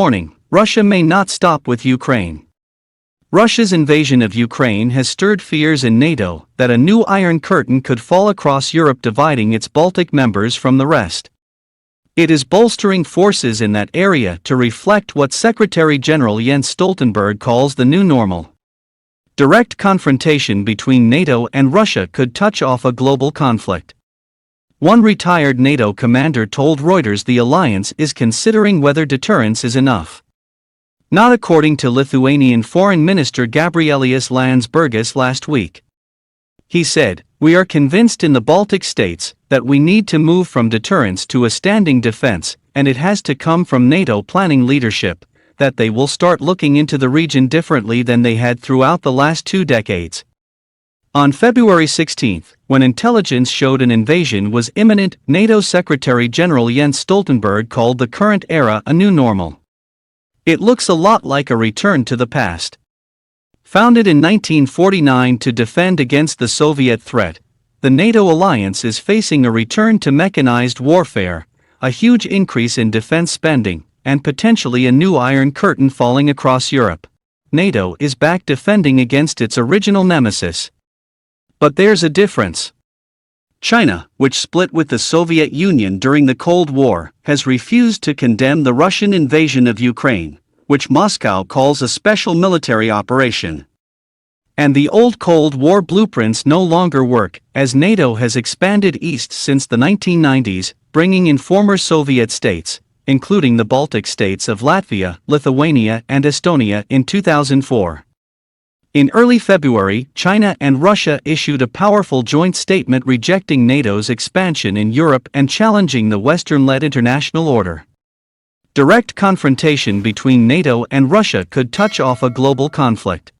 Warning: Russia may not stop with Ukraine. Russia's invasion of Ukraine has stirred fears in NATO that a new Iron Curtain could fall across Europe, dividing its Baltic members from the rest. It is bolstering forces in that area to reflect what Secretary-General Jens Stoltenberg calls the new normal. Direct confrontation between NATO and Russia could touch off a global conflict. One retired NATO commander told Reuters the alliance is considering whether deterrence is enough. Not according to Lithuanian Foreign Minister Gabrielius Landsbergis last week. He said, "We are convinced in the Baltic states that we need to move from deterrence to a standing defense, and it has to come from NATO planning leadership, that they will start looking into the region differently than they had throughout the last 2 decades." On February 16, when intelligence showed an invasion was imminent, NATO Secretary-General Jens Stoltenberg called the current era a new normal. It looks a lot like a return to the past. Founded in 1949 to defend against the Soviet threat, the NATO alliance is facing a return to mechanized warfare, a huge increase in defense spending, and potentially a new Iron Curtain falling across Europe. NATO is back defending against its original nemesis. But there's a difference. China, which split with the Soviet Union during the Cold War, has refused to condemn the Russian invasion of Ukraine, which Moscow calls a special military operation. And the old Cold War blueprints no longer work, as NATO has expanded east since the 1990s, bringing in former Soviet states, including the Baltic states of Latvia, Lithuania, and Estonia in 2004. In early February, China and Russia issued a powerful joint statement rejecting NATO's expansion in Europe and challenging the Western-led international order. Direct confrontation between NATO and Russia could touch off a global conflict.